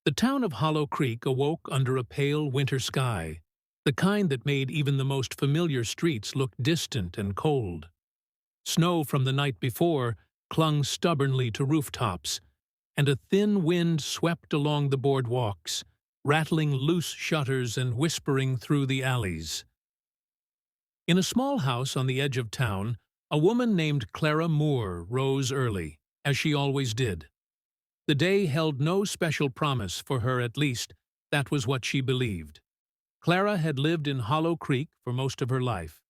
The town of Hollow Creek awoke under a pale winter sky, the kind that made even the most familiar streets look distant and cold. Snow from the night before clung stubbornly to rooftops, and a thin wind swept along the boardwalks, rattling loose shutters and whispering through the alleys. In a small house on the edge of town, a woman named Clara Moore rose early, as she always did. The day held no special promise for her, at least that was what she believed. Clara had lived in Hollow Creek for most of her life,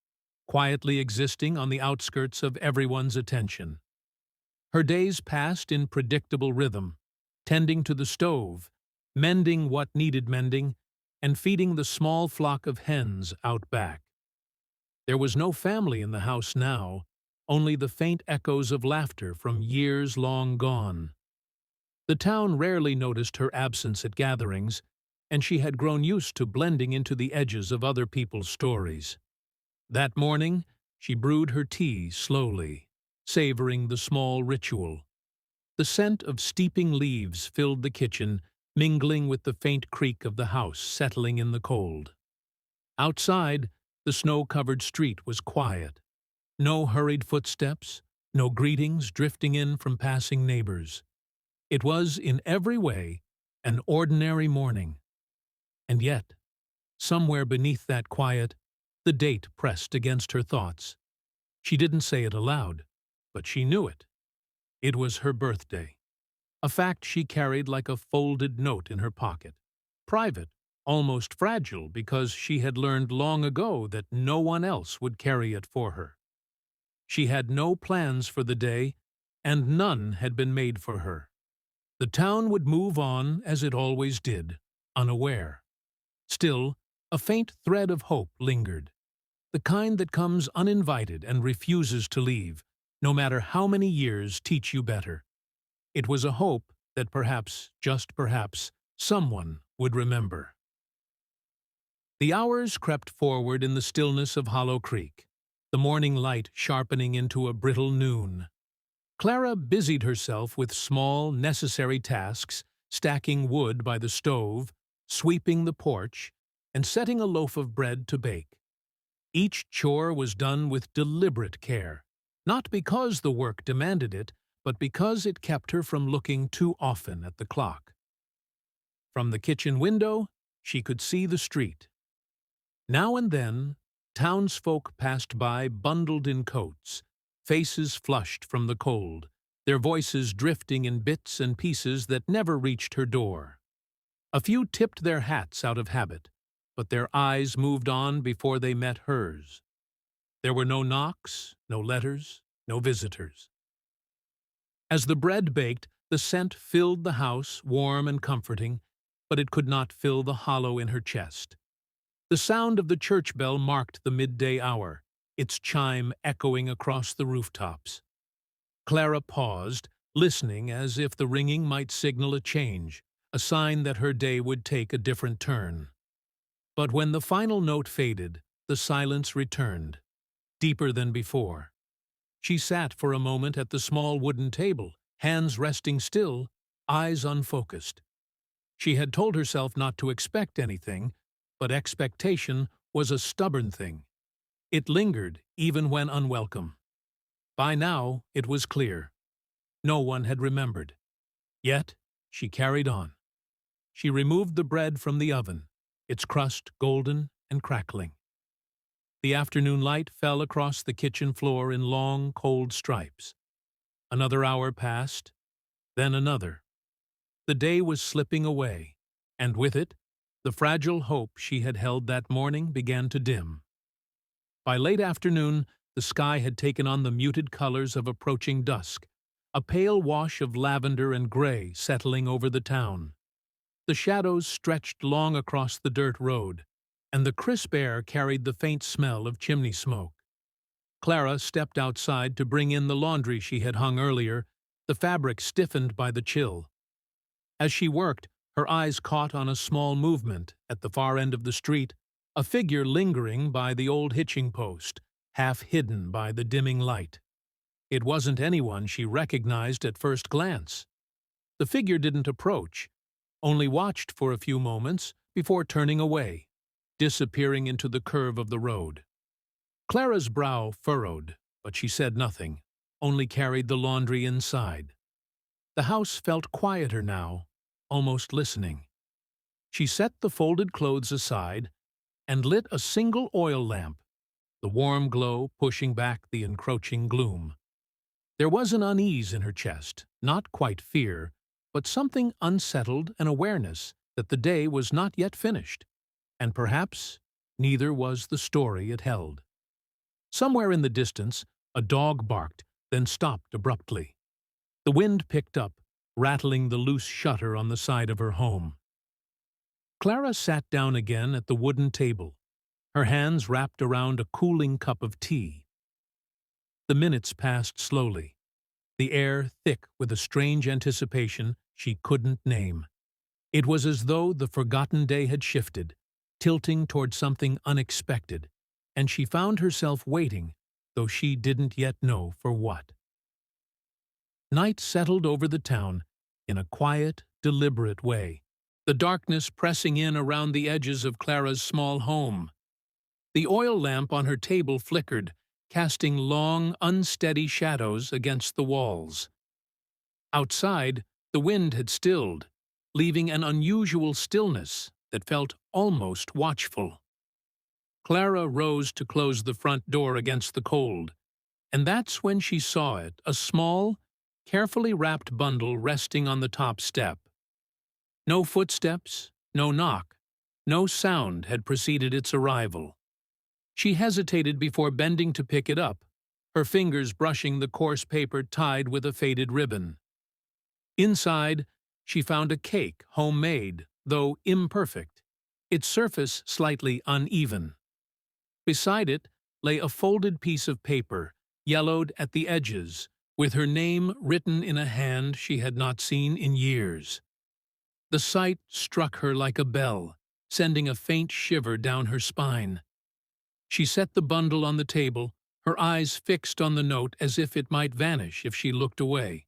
quietly existing on the outskirts of everyone's attention. Her days passed in predictable rhythm, tending to the stove, mending what needed mending, and feeding the small flock of hens out back. There was no family in the house now, only the faint echoes of laughter from years long gone. The town rarely noticed her absence at gatherings, and she had grown used to blending into the edges of other people's stories. That morning, she brewed her tea slowly, savoring the small ritual. The scent of steeping leaves filled the kitchen, mingling with the faint creak of the house settling in the cold. Outside, the snow-covered street was quiet. No hurried footsteps, no greetings drifting in from passing neighbors. It was, in every way, an ordinary morning. And yet, somewhere beneath that quiet, the date pressed against her thoughts. She didn't say it aloud, but she knew it. It was her birthday, a fact she carried like a folded note in her pocket, private, almost fragile, because she had learned long ago that no one else would carry it for her. She had no plans for the day, and none had been made for her. The town would move on as it always did, unaware. Still, a faint thread of hope lingered, the kind that comes uninvited and refuses to leave, no matter how many years teach you better. It was a hope that perhaps, just perhaps, someone would remember. The hours crept forward in the stillness of Hollow Creek, the morning light sharpening into a brittle noon. Clara busied herself with small, necessary tasks, stacking wood by the stove, sweeping the porch, and setting a loaf of bread to bake. Each chore was done with deliberate care, not because the work demanded it, but because it kept her from looking too often at the clock. From the kitchen window, she could see the street. Now and then, townsfolk passed by bundled in coats, faces flushed from the cold, their voices drifting in bits and pieces that never reached her door. A few tipped their hats out of habit, but their eyes moved on before they met hers. There were no knocks, no letters, no visitors. As the bread baked, the scent filled the house, warm and comforting, but it could not fill the hollow in her chest. The sound of the church bell marked the midday hour, its chime echoing across the rooftops. Clara paused, listening as if the ringing might signal a change, a sign that her day would take a different turn. But when the final note faded, the silence returned, deeper than before. She sat for a moment at the small wooden table, hands resting still, eyes unfocused. She had told herself not to expect anything, but expectation was a stubborn thing. It lingered, even when unwelcome. By now, it was clear. No one had remembered. Yet, she carried on. She removed the bread from the oven, its crust golden and crackling. The afternoon light fell across the kitchen floor in long, cold stripes. Another hour passed, then another. The day was slipping away, and with it, the fragile hope she had held that morning began to dim. By late afternoon, the sky had taken on the muted colors of approaching dusk, a pale wash of lavender and gray settling over the town. The shadows stretched long across the dirt road, and the crisp air carried the faint smell of chimney smoke. Clara stepped outside to bring in the laundry she had hung earlier, the fabric stiffened by the chill. As she worked, her eyes caught on a small movement at the far end of the street, a figure lingering by the old hitching post, half hidden by the dimming light. It wasn't anyone she recognized at first glance. The figure didn't approach, only watched for a few moments before turning away, disappearing into the curve of the road. Clara's brow furrowed, but she said nothing, only carried the laundry inside. The house felt quieter now, almost listening. She set the folded clothes aside and lit a single oil lamp, the warm glow pushing back the encroaching gloom. There was an unease in her chest, not quite fear, but something unsettled, an awareness that the day was not yet finished, and perhaps neither was the story it held. Somewhere in the distance, a dog barked, then stopped abruptly. The wind picked up, rattling the loose shutter on the side of her home. Clara sat down again at the wooden table, her hands wrapped around a cooling cup of tea. The minutes passed slowly, the air thick with a strange anticipation she couldn't name. It was as though the forgotten day had shifted, tilting toward something unexpected, and she found herself waiting, though she didn't yet know for what. Night settled over the town in a quiet, deliberate way, the darkness pressing in around the edges of Clara's small home. The oil lamp on her table flickered, casting long, unsteady shadows against the walls. Outside, the wind had stilled, leaving an unusual stillness that felt almost watchful. Clara rose to close the front door against the cold, and that's when she saw it, a small, carefully wrapped bundle resting on the top step. No footsteps, no knock, no sound had preceded its arrival. She hesitated before bending to pick it up, her fingers brushing the coarse paper tied with a faded ribbon. Inside, she found a cake, homemade, though imperfect, its surface slightly uneven. Beside it lay a folded piece of paper, yellowed at the edges, with her name written in a hand she had not seen in years. The sight struck her like a bell, sending a faint shiver down her spine. She set the bundle on the table, her eyes fixed on the note as if it might vanish if she looked away.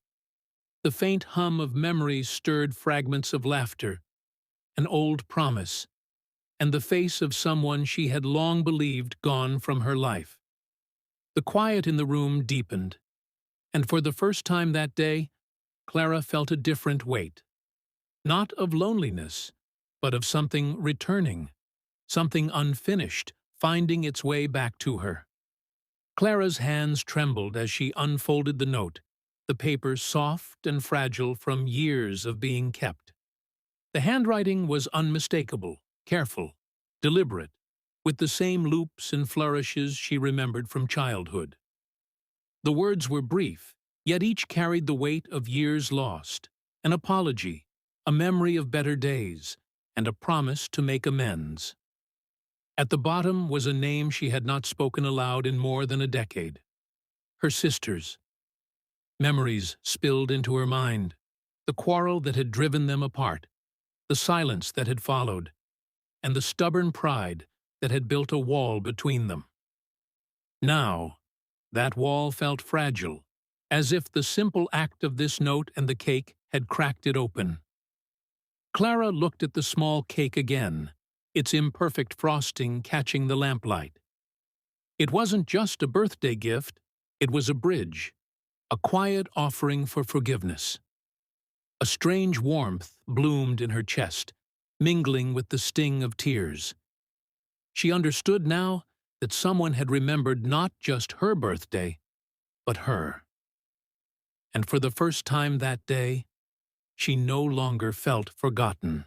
The faint hum of memories stirred fragments of laughter, an old promise, and the face of someone she had long believed gone from her life. The quiet in the room deepened, and for the first time that day, Clara felt a different weight. Not of loneliness, but of something returning, something unfinished, finding its way back to her. Clara's hands trembled as she unfolded the note, the paper soft and fragile from years of being kept. The handwriting was unmistakable, careful, deliberate, with the same loops and flourishes she remembered from childhood. The words were brief, yet each carried the weight of years lost, an apology, a memory of better days, and a promise to make amends. At the bottom was a name she had not spoken aloud in more than a decade. Her sister's. Memories spilled into her mind, the quarrel that had driven them apart, the silence that had followed, and the stubborn pride that had built a wall between them. Now, that wall felt fragile, as if the simple act of this note and the cake had cracked it open. Clara looked at the small cake again, its imperfect frosting catching the lamplight. It wasn't just a birthday gift, it was a bridge, a quiet offering for forgiveness. A strange warmth bloomed in her chest, mingling with the sting of tears. She understood now that someone had remembered not just her birthday, but her. And for the first time that day, she no longer felt forgotten.